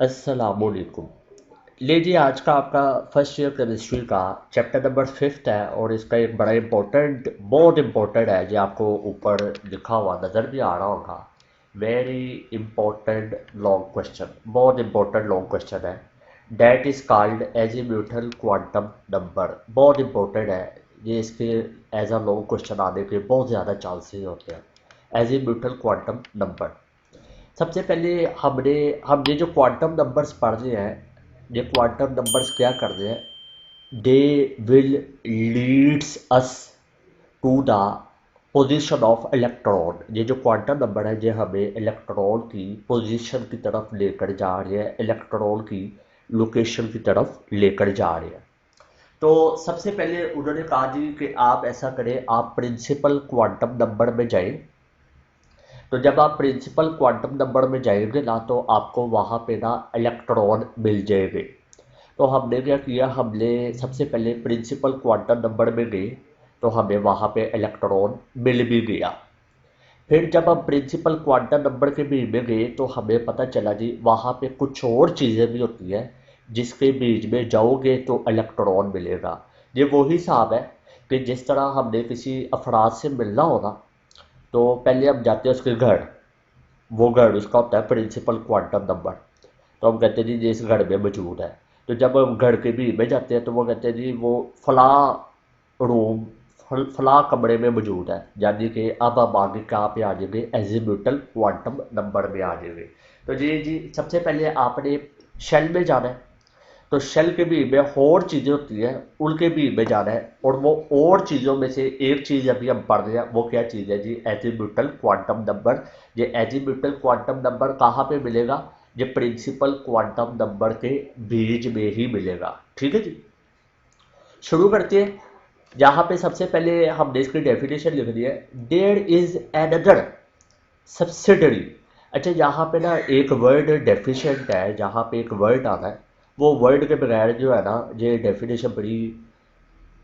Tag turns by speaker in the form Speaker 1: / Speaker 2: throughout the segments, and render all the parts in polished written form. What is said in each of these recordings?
Speaker 1: अस्सलामुअलैकुम। ले जी, आज का आपका फर्स्ट ईयर केमिस्ट्री का चैप्टर नंबर 5 है और इसका एक बड़ा इंपॉर्टेंट, बहुत इंपॉर्टेंट है जो आपको ऊपर लिखा हुआ नज़र भी आ रहा होगा। वेरी इंपॉर्टेंट लॉन्ग क्वेश्चन, बहुत इंपॉर्टेंट लॉन्ग क्वेश्चन है। That is called azimuthal quantum number. बहुत इंपॉर्टेंट है ये, इसके एज अ लॉन्ग क्वेश्चन आने के बहुत ज़्यादा चांसेस होते हैं। एजीम्यूटल क्वांटम नंबर, सबसे पहले हमने जो क्वांटम नंबर्स पढ़ रहे हैं, ये क्वांटम नंबर्स क्या कर रहे हैं, they will leads us to the position of electron. ये जो क्वांटम नंबर है ये हमें इलेक्ट्रॉन की पोजीशन की तरफ लेकर जा रहे हैं, इलेक्ट्रॉन की लोकेशन की तरफ लेकर जा रहे हैं। तो सबसे पहले उन्होंने कहा जी कि आप ऐसा करें, आप प्रिंसिपल क्वांटम नंबर में जाएं। तो जब आप प्रिंसिपल क्वांटम नंबर में जाएंगे ना, तो आपको वहाँ पे ना इलेक्ट्रॉन मिल जाएंगे। तो हमने क्या किया, हमने सबसे पहले प्रिंसिपल क्वांटम नंबर में गए, तो हमें वहाँ पे इलेक्ट्रॉन मिल भी गया। फिर जब हम प्रिंसिपल क्वांटम नंबर के बीच में गए तो हमें पता चला जी वहाँ पे कुछ और चीज़ें भी होती हैं, जिसके बीच में जाओगे तो इलेक्ट्रॉन मिलेगा। ये वही हिसाब है कि जिस तरह हमने किसी अफराद से मिलना हो ना, तो पहले हम जाते हैं उसके घर। वो घर उसका होता है प्रिंसिपल क्वांटम नंबर। तो हम कहते हैं जी ये इस घर में मौजूद है। तो जब हम घर के भी में जाते हैं तो वो कहते हैं जी वो फला रूम, फला कमरे में मौजूद है, यानी कि अब हम आगे कहाँ पे आ जाएंगे, एजीम्यूटल क्वांटम नंबर में आ जाएंगे। तो जी सबसे पहले आपने शेल में जाना है। तो शेल के भी में और चीज़ें होती हैं, उनके भी में जाना है, और वो और चीज़ों में से एक चीज़ अभी हम पढ़ रहे हैं, वो क्या चीज़ है जी, एजीम्यूटल क्वांटम नंबर। ये एजीम्यूटल क्वांटम नंबर कहाँ पे मिलेगा, ये प्रिंसिपल क्वांटम नंबर के बीच में ही मिलेगा। ठीक है जी, शुरू करते हैं। यहाँ पे सबसे पहले हमने इसकी डेफिनेशन लिख दी है, देयर इज एनदर सब्सिडरी। अच्छा, यहाँ पे ना एक वर्ड डेफिशिएंट है, जहाँ पे एक वर्ड आना है, वो वर्ड के बगैर जो है ना ये डेफिनेशन बड़ी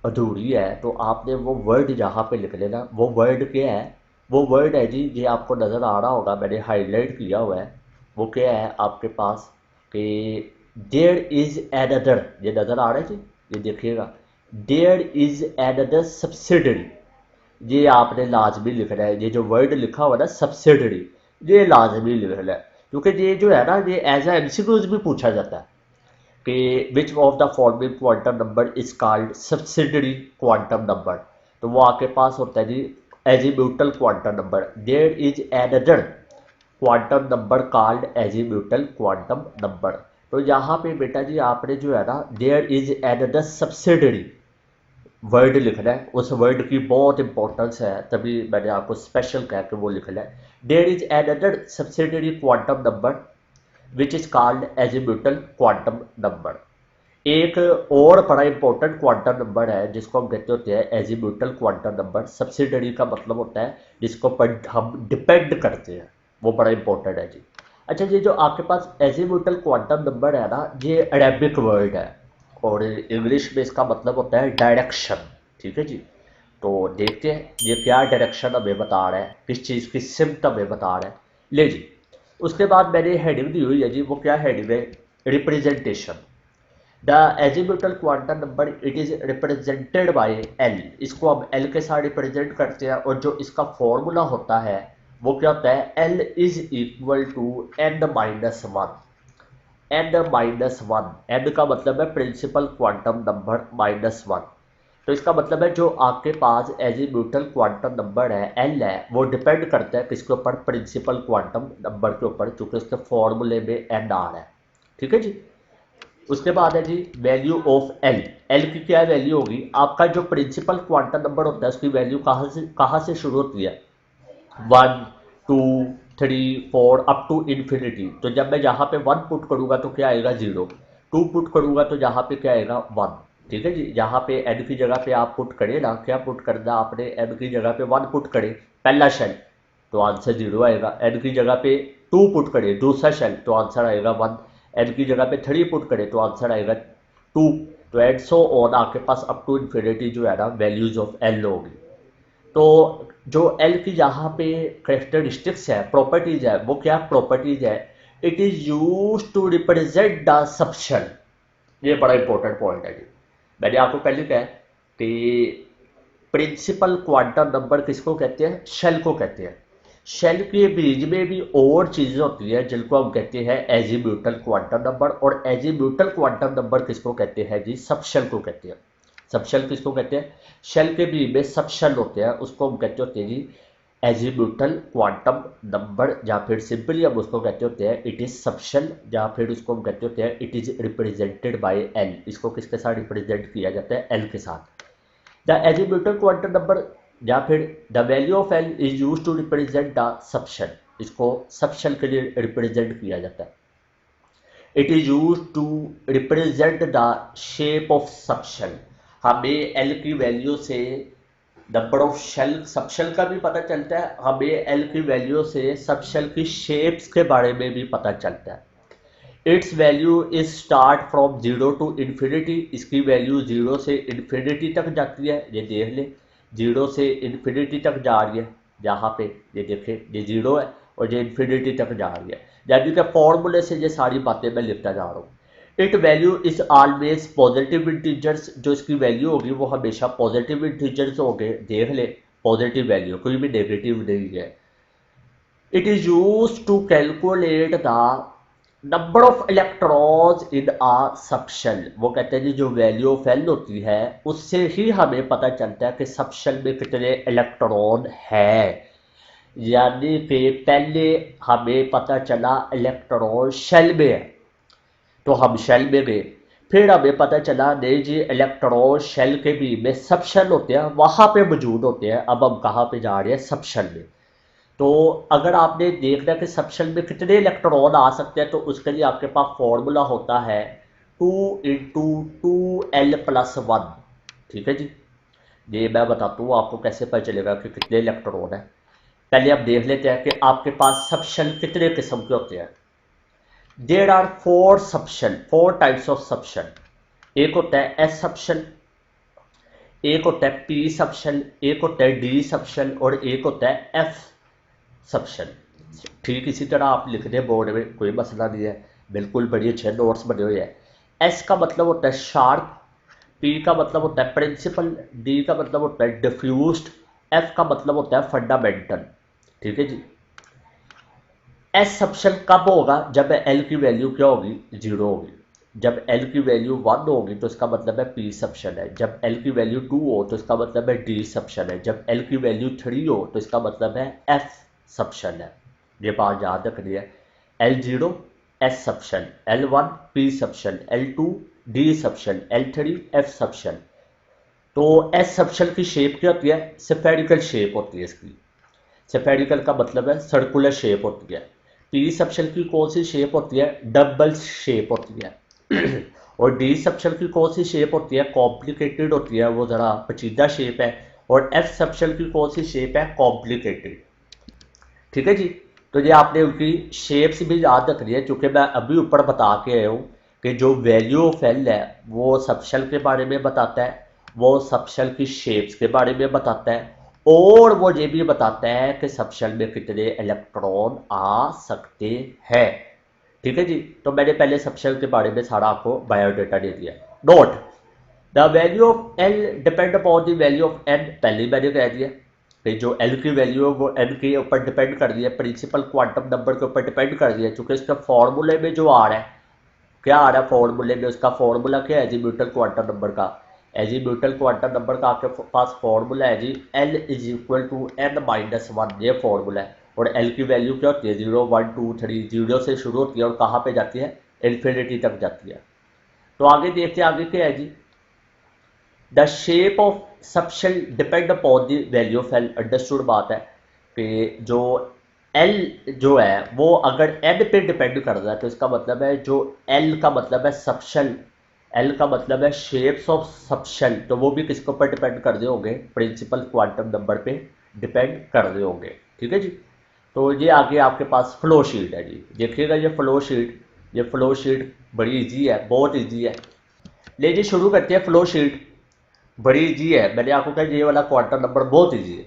Speaker 1: अधूरी है। तो आपने वो वर्ड यहाँ पे लिख लेना। वो वर्ड क्या है, वो वर्ड है जी, ये आपको नज़र आ रहा होगा, मैंने हाईलाइट किया हुआ है। वो क्या है आपके पास कि देयर इज़ एनदर, ये नज़र आ रहा है जी, ये देखिएगा, देयर इज़ एनदर सब्सिडरी। ये आपने लाजमी लिखना है, ये जो वर्ड लिखा हुआ है ना सब्सिडरी, ये लाजमी लिखना है, क्योंकि ये जो है ना ये एज ए एमसीक्यूज भी पूछा जाता है कि which of the following quantum number is called subsidiary quantum number. तो वो आपके पास होता है जी azimuthal quantum number. There is another quantum number called azimuthal quantum number. तो यहाँ पे बेटा जी आपने जो है ना there is another subsidiary word लिखना है, उस वर्ड की बहुत इंपॉर्टेंस है, तभी मैंने आपको स्पेशल कह के वो लिखना है। There is another subsidiary quantum number which is called azimuthal quantum number. एक और बड़ा इंपॉर्टेंट क्वांटम नंबर है जिसको हम कहते होते हैं एजीम्यूटल क्वांटम नंबर। सब्सिडरी का मतलब होता है जिसको पर हम डिपेंड करते हैं, वो बड़ा इंपॉर्टेंट है जी। अच्छा, ये जो आपके पास एजीम्यूटल क्वांटम नंबर है ना, ये अरेबिक वर्ड है और इंग्लिश में इसका मतलब होता है डायरेक्शन। ठीक है जी, तो देखते हैं ये क्या डायरेक्शन हमें बता रहा है, किस चीज़ की सिम्ट हमें बता रहा है। ले जी, उसके बाद मैंने हेडिंग दी हुई है जी, वो क्या हेडिंग है, representation. The azimuthal quantum number it is represented by L. इसको हम एल के साथ रिप्रेजेंट करते हैं, और जो इसका फॉर्मूला होता है वो क्या होता है, L is equal to N minus one. N minus one, N का मतलब है principal quantum number minus one. तो इसका मतलब है जो आपके पास एजीम्यूटल क्वांटम नंबर है एल है, वो डिपेंड करता है किसके ऊपर, प्रिंसिपल क्वांटम नंबर के ऊपर, क्योंकि उसके फॉर्मूले में एन आ रहा है। ठीक है जी, उसके बाद है जी वैल्यू ऑफ एल। एल की क्या वैल्यू होगी, आपका जो प्रिंसिपल क्वांटम नंबर होता है उसकी वैल्यू कहाँ से शुरू होती है, 1 2 3 4 अप टू इन्फिनिटी। तो जब मैं यहाँ पे 1 पुट करूँगा तो क्या आएगा 0, 2 पुट करूँगा तो यहाँ पे क्या आएगा 1। ठीक है जी, यहाँ पे एन की जगह पे आप पुट करें ना, क्या पुट करना आपने, एन की जगह पे 1 पुट करें पहला शेल, तो आंसर 0 आएगा। एन की जगह पे 2 पुट करें दूसरा शेल, तो आंसर आएगा 1। एन की जगह पे 3 पुट करें तो आंसर आएगा 2। तो एंड सो ऑन आपके पास अप टू इन्फिनिटी जो है ना वैल्यूज ऑफ एल होगी। तो जो एल की यहाँ पे करेक्टरिस्टिक्स है, प्रॉपर्टीज है, वो क्या प्रॉपर्टीज है, it is use to represent the subshell. ये बड़ा इंपॉर्टेंट पॉइंट है जी। मैंने आपको पहले कहा कि प्रिंसिपल क्वांटम नंबर किसको कहते हैं? शेल को कहते हैं। शेल के बीच में भी और चीजें होती हैं जिनको हम कहते हैं एजीम्यूटल क्वांटम नंबर, और एजीम्यूटल क्वांटम नंबर किसको कहते हैं जी? सबशेल को कहते हैं। सबशेल किसको कहते हैं? शेल के बीच में सबशेल होते हैं, उसको हम कहते होते हैं जी एजीम्यूटल क्वांटम नंबर, या फिर सिंपली हम उसको कहते होते हैं इट इज सबशेल, या फिर उसको हम कहते होते हैं it is represented by L. इसको किसके साथ रिप्रेजेंट किया जाता है? एल के साथ। द एजीम्यूटल क्वांटम नंबर या फिर the value of L is use to represent the subshell. इसको सबशेल के लिए रिप्रेजेंट किया जाता है। It is use to represent the shape of subshell. हमें एल की वैल्यू से नंबर ऑफ शेल, सबशेल का भी पता चलता है, हमें एल की वैल्यू से सबशेल की शेप्स के बारे में भी पता चलता है। Its value is start from zero to infinity. इसकी वैल्यू जीरो से इन्फिनिटी तक जाती है। ये देख ले, जीरो से इन्फिनिटी तक जा रही है। यहाँ पे ये देखें, ये जीरो है और ये इन्फिनिटी तक जा रही है। यानी कि फॉर्मूले से ये सारी बातें मैं लिखता जा रहा हूँ। It value is always positive integers. जो इसकी वैल्यू होगी वो हमेशा पॉजिटिव इंटीजर्स होंगे। देख ले, पॉजिटिव वैल्यू, कोई भी नेगेटिव नहीं है। It is use to calculate the number of electrons in a subshell. वो कहते हैं जी जो वैल्यू ऑफ एल होती है उससे ही हमें पता चलता है कि सबशेल में कितने इलेक्ट्रॉन है। यानी कि पहले हमें पता चला इलेक्ट्रॉन शेल में है, तो हम शेल में गए। फिर हमें पता चला नहीं जी इलेक्ट्रॉन शेल के भी में सबशेल होते हैं, वहां पे मौजूद होते हैं। अब हम कहाँ पे जा रहे हैं? सबशेल में। तो अगर आपने देखना कि सबशेल में कितने इलेक्ट्रॉन आ सकते हैं तो उसके लिए आपके पास फॉर्मूला होता है 2 × 2l+1। ठीक है जी। ये मैं बताता हूँ आपको कैसे पता चलेगा कि कितने इलेक्ट्रॉन है। पहले आप देख लेते हैं कि आपके पास सबशेल कितने किस्म के होते हैं। There are 4 subshell, 4 types of subshell. एक होता है एस सबशेल, एक होता है पी सबशेल, एक होता है डी सबशेल और एक होता है एफ सबशेल। ठीक इसी तरह आप लिख दें बोर्ड में, कोई मसला नहीं है, बिल्कुल बड़ी अच्छे नोट्स बने हुए हैं। एस का मतलब होता है शार्प, पी का मतलब होता है प्रिंसिपल, डी का मतलब होता है डिफ्यूज्ड, एफ का मतलब होता है फंडामेंटल। ठीक है जी। एस सबशेल कब होगा? जब एल की वैल्यू क्या होगी? 0 होगी। जब एल की वैल्यू 1 होगी तो इसका मतलब है पी सबशेल है। जब एल की वैल्यू 2 हो तो इसका मतलब है डी सबशेल है। जब एल की वैल्यू 3 हो तो इसका मतलब है एफ सबशेल है। ये बात याद रखनी है। L0 S subshell, L1 P subshell, L2 D subshell, L3 F subshell. तो एस सबशेल की शेप क्या होती है? स्फेरिकल शेप होती है इसकी। स्फेरिकल का मतलब है सर्कुलर शेप होती है। पी सबशेल की कौन सी शेप होती है? डबल शेप होती है। और डी सबशेल की कौन सी शेप होती है? कॉम्प्लिकेटेड होती है, वो जरा पेचीदा शेप है। और एफ सबशेल की कौन सी शेप है? कॉम्प्लिकेटेड। ठीक है जी। तो ये आपने उनकी शेप्स भी याद रखनी है, क्योंकि मैं अभी ऊपर बता के आया हूँ कि जो वैल्यू ऑफ एल है वो सबशेल के बारे में बताता है, वो सबशेल की शेप्स के बारे में बताता है, और वो ये भी बताता है कि सबशेल में कितने इलेक्ट्रॉन आ सकते हैं। ठीक है जी। तो मैंने पहले सबशेल के बारे में सारा आपको बायोडाटा दे दिया। Note the value of L depend upon the value of N. पहले ही मैंने कह दिया कि जो एल की वैल्यू है वो एन के ऊपर डिपेंड कर दिया, प्रिंसिपल क्वांटम नंबर के ऊपर डिपेंड कर दिया। क्योंकि इसका फॉर्मूले में जो आ रहा है, क्या आ रहा है फॉर्मूले में? उसका फॉर्मूला क्या है एजीम्यूटल क्वांटम नंबर का? एजीम्यूटल क्वांटम नंबर का आपके पास फॉर्मूला है जी L is equal to n-1। ये फॉर्मूला है। और एल की वैल्यू क्या होती है? 0 1 2 3। 0 से शुरू होती है और कहाँ पे जाती है? इन्फिनिटी तक जाती है। तो आगे देखते हैं, आगे क्या है जी। The shape of subshell depend upon the value of L. Understood बात है कि जो एल जो है वो अगर एन पे डिपेंड कर रहा है तो इसका मतलब है जो एल का मतलब है सबशेल, एल का मतलब है शेप्स ऑफ सबशेल, तो वो भी किसके ऊपर डिपेंड कर रहे होंगे? प्रिंसिपल क्वांटम नंबर पे डिपेंड कर रहे होंगे। ठीक है जी। तो ये आगे आपके पास फ्लो शीट है जी। देखिएगा ये फ्लो शीट, ये फ्लो शीट बड़ी इजी है, बहुत इजी है। ले जी शुरू करते हैं फ्लो शीट। बड़ी इजी है, मैंने आपको कहा ये वाला क्वांटम नंबर बहुत इजी है।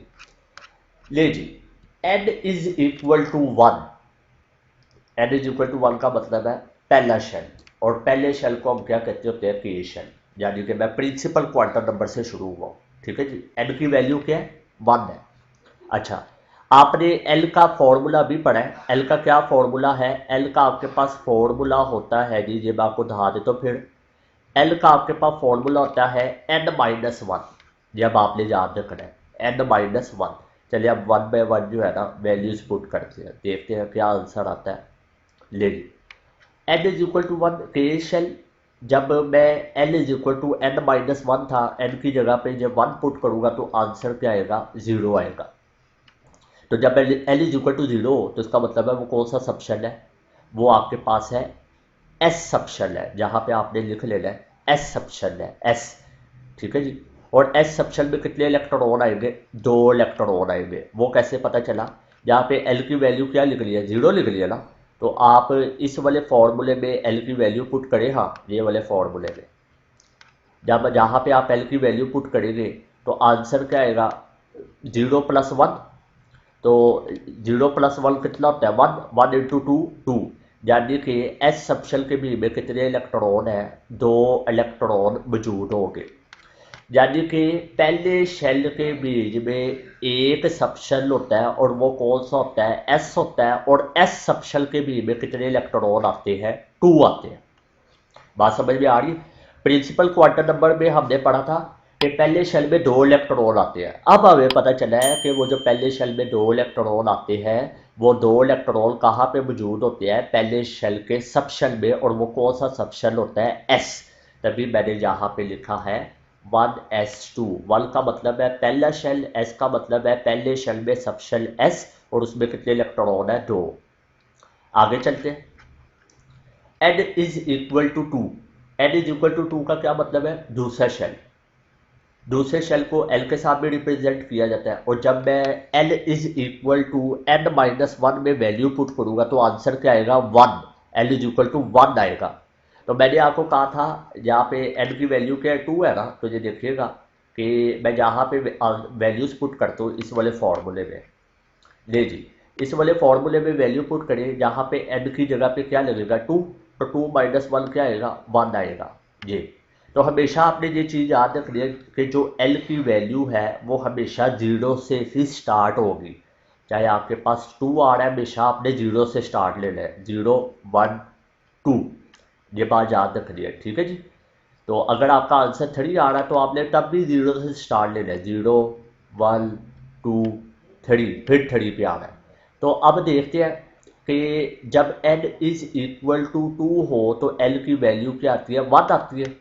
Speaker 1: ले जी n is equal to 1। N is equal to 1 का मतलब है पहला शेल, और पहले शेल को हम क्या कहते होते हैं, के शेल, यानी कि मैं प्रिंसिपल क्वांटम नंबर से शुरू हुआ हूँ। ठीक है जी, एन की वैल्यू क्या है, 1 है। अच्छा, आपने एल का फॉर्मूला भी पढ़ा है। एल का क्या फॉर्मूला है, एल का आपके पास फॉर्मूला होता है जी, जब आपको दिखा दे तो फिर एल का आपके पास फॉर्मूला होता है n-1, जब आपने याद रखना है n-1। चलिए अब 1/1 जो है ना वैल्यूज पुट करते हैं, देखते हैं क्या आंसर आता है। ले ली n इज इक्वल टू 1 के शेल, जब मैं n is equal to n-1 था, n की जगह पे जब 1 पुट करूंगा तो आंसर क्या आएगा, 0 आएगा। तो जब l इज इक्वल टू 0 तो इसका मतलब है वो कौन सा सबशेल है, वो आपके पास है एस सबशेल है, जहां पे आपने लिख लेना है एस सबशेल है, एस। ठीक है जी, और एस सबशेल में कितने इलेक्ट्रॉन आएंगे, 2 इलेक्ट्रॉन आएंगे। वो कैसे पता चला, जहाँ पे एल की वैल्यू क्या लिख लिया, 0 लिख लिया ना, तो आप इस वाले फॉर्मूले में एल की वैल्यू पुट करें, हाँ ये वाले फॉर्मूले में जब जहाँ पे आप एल की वैल्यू पुट करेंगे तो आंसर क्या आएगा, 0+1। तो 0+1 कितना होता है, 1, 1 इंटू 2 2, यानी कि एस सबशेल के भी में कितने इलेक्ट्रॉन है, 2 इलेक्ट्रॉन मौजूद होंगे। यानी कि पहले शेल के बीज में एक सबशेल होता है और वो कौन सा होता है, एस होता है, और एस सबशेल के बीज में कितने इलेक्ट्रॉन आते हैं, 2 आते हैं। बात समझ में आ रही है। प्रिंसिपल क्वांटम नंबर में हमने पढ़ा था कि पहले शेल में 2 इलेक्ट्रॉन आते हैं। अब हमें पता चला है कि वो जो पहले शेल में 2 इलेक्ट्रॉन आते हैं, वो 2 इलेक्ट्रॉन कहाँ पे मौजूद होते हैं, पहले शेल के सब शेल में, और वो कौन सा सब शेल होता है, एस। तभी मैंने यहाँ पे लिखा है 1s2। 1 का मतलब है पहला शेल, एस का मतलब है पहले शेल में सब शेल एस, और उसमें कितने इलेक्ट्रॉन है, 2। आगे चलते हैं। n is equal to 2, n is equal to 2 का क्या मतलब है, दूसरा शेल। दूसरे शेल को l के साथ भी रिप्रेजेंट किया जाता है, और जब मैं l is equal to n-1 में वैल्यू पुट करूंगा तो आंसर क्या आएगा, 1। l इज इक्वल टू 1 आएगा। तो मैंने आपको कहा था यहाँ पे n की वैल्यू क्या है, 2 है ना, तो ये देखिएगा कि मैं यहाँ पे वैल्यूज पुट करता हूँ इस वाले फॉर्मूले में। ले जी, इस वाले फॉर्मूले में वैल्यू पुट करें, जहाँ पे n की जगह पे क्या लगेगा, 2, तो 2-1 क्या आएगा, 1 आएगा। ये तो हमेशा आपने ये चीज़ याद रखनी है कि जो l की वैल्यू है वो हमेशा 0 से ही स्टार्ट होगी। चाहे आपके पास 2 आ रहा है, हमेशा आपने 0 से स्टार्ट लेना है, 0 1 2, ये बात याद रखनी है। ठीक है जी, तो अगर आपका आंसर 3 आ रहा है तो आपने तब भी 0 से स्टार्ट लेना है, 0 1 2 3, फिर 3 पे आना है। तो अब देखते हैं कि जब n इज इक्वल टू 2 हो तो l की वैल्यू क्या आती है, 1 आती है।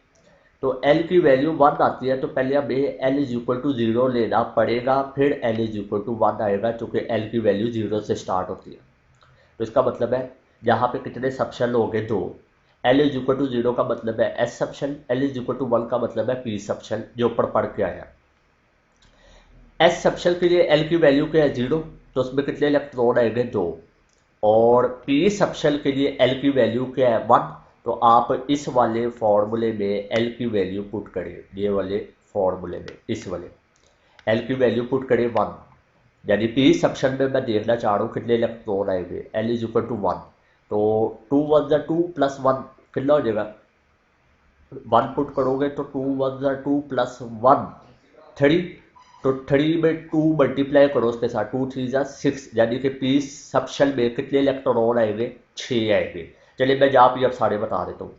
Speaker 1: तो l की वैल्यू 1 आती है तो पहले हमें l इज इक्वल टू 0 लेना पड़ेगा, फिर l इज इक्वल टू 1 आएगा, क्योंकि l की वैल्यू 0 से स्टार्ट होती है। तो इसका मतलब है यहाँ पे कितने सबशेल हो गए, 2। l इज इक्वल टू 0 का मतलब है s subshell, l is equal to 1 का मतलब है p सबशेल, जो ऊपर पढ़ के आया। एस सबशेल के लिए एल की वैल्यू क्या है, 0, तो उसमें कितने इलेक्ट्रॉन आएंगे, 2। और पी सबशेल के लिए एल की वैल्यू क्या है, 1, तो आप इस वाले फॉर्मूले में एल की वैल्यू पुट करें, ये वाले फॉर्मूले में इस वाले एल की वैल्यू पुट करें 1, यानी पी सबशेल में मैं देखना चाह रहा हूँ कितने इलेक्ट्रॉन आएंगे, एल इज इक्वल टू 1, तो 2 1 2 प्लस 1 कितना हो जाएगा, 1 पुट करोगे तो 2 1 2 प्लस 1 3, तो 3 में 2 मल्टीप्लाई करो उसके साथ, 2 3 6, यानी कि पी सबशेल में कितने इलेक्ट्रॉन आएंगे, 6 आएंगे। चलिए मैं जहाँ पे अब सारे बता देता हूँ।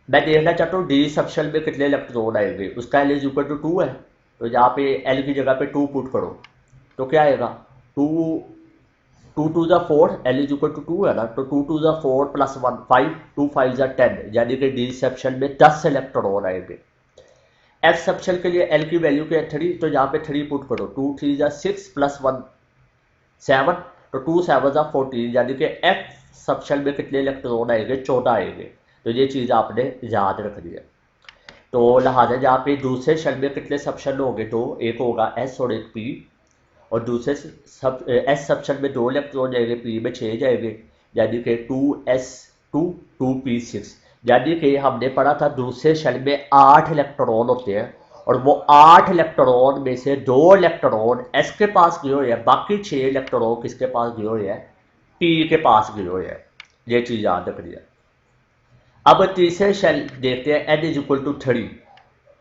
Speaker 1: मैं देखना चाहता हूँ डी सबशेल में कितने इलेक्ट्रॉन आएंगे, उसका एल इज इक्वल टू 2 है, तो यहाँ पे एल की जगह पे 2 पुट करो तो क्या आएगा, 2 2 2 4, एल इज इक्वल टू 2 है ना, तो 2 2 4 प्लस 1 5, 2 5 10, यानी कि डी सबशेल में 10 इलेक्ट्रॉन आएंगे। एफ सबशेल के लिए एल की वैल्यू क्या है, 3, तो यहाँ पे 3 पुट करो, 2 3 6 प्लस 1 7, तो 2 7 14, यानी कि एफ सबशेल में कितने इलेक्ट्रॉन आएंगे, 14 आएंगे। तो ये चीज़ आपने याद रखनी है। तो लिहाजा यहाँ पे दूसरे शेल में कितने सबशेल होंगे, दो, एक होगा एस और एक पी, और दूसरे सब एस सबशेल में 2 इलेक्ट्रॉन जाएंगे, पी में 6 जाएंगे, यानी कि 2s2 2p6, यानी कि हमने पढ़ा था दूसरे शेल में 8 इलेक्ट्रॉन होते हैं, और वो 8 इलेक्ट्रॉन में से 2 इलेक्ट्रॉन एस के पास गए हुए हैं, बाकी 6 इलेक्ट्रॉन किसके पास गए हुए हैं, पी के पास गए हुए हैं। ये चीज़ याद रखनी है। अब तीसरे शेल देखते हैं, n is equal to 3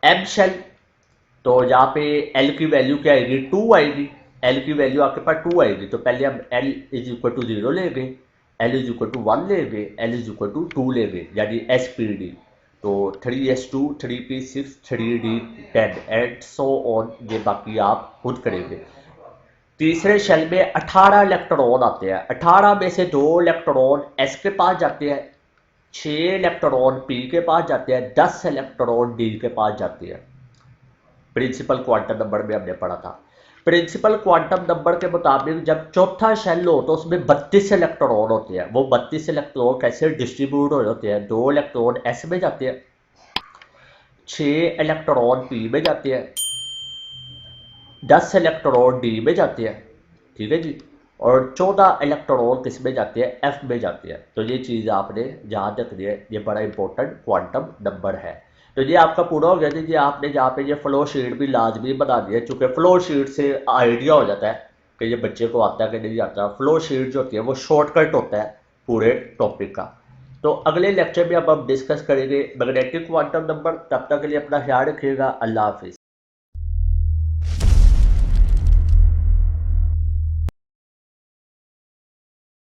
Speaker 1: m shell. तो यहाँ पे l की वैल्यू क्या आएगी, 2 आएगी। l की वैल्यू आपके पास 2 आएगी, तो पहले हम l इज इक्वल टू 0 लेंगे, l इज इक्वल टू 1 लेंगे, l इज इक्वल टू 2 लेंगे, यानी SPD। तो 3s2 3p6 3d10 and so on, ये बाकी आप खुद करेंगे। तीसरे शेल में 18 इलेक्ट्रॉन आते हैं, 18 में से 2 इलेक्ट्रॉन s के पास जाते हैं, 6 इलेक्ट्रॉन p के पास जाते हैं, 10 इलेक्ट्रॉन d के पास जाते हैं। प्रिंसिपल क्वांटम नंबर में हमने पढ़ा था। प्रिंसिपल क्वांटम नंबर के मुताबिक जब चौथा शेल हो तो उसमें 32 इलेक्ट्रॉन होते हैं। वो 32 इलेक्ट्रॉन कैसे डिस्ट्रीब्यूट हो जाते हैं, 2 इलेक्ट्रॉन s में जाते हैं, 6 इलेक्ट्रॉन p में जाते हैं, 10 इलेक्ट्रॉन डी में जाते हैं, ठीक है जी, और 14 इलेक्ट्रॉन किस में जाते हैं, एफ में जाते हैं। तो ये चीज़ आपने याद रखनी है, ये बड़ा इंपॉर्टेंट क्वांटम नंबर है। तो ये आपका पूरा हो गया जी। आपने यहाँ पे ये फ्लो शीट भी लाजमी बना दी है, चूँकि फ्लो शीट से आइडिया हो जाता है कि ये बच्चे को आता है कि नहीं आता। फ्लो शीट जो होती है वो शॉर्टकट होता है पूरे टॉपिक का। तो अगले लेक्चर में अब हम डिस्कस करेंगे मैग्नेटिक क्वांटम नंबर। तब तक के लिए अपना ख्याल रखिएगा। अल्लाह हाफिज़।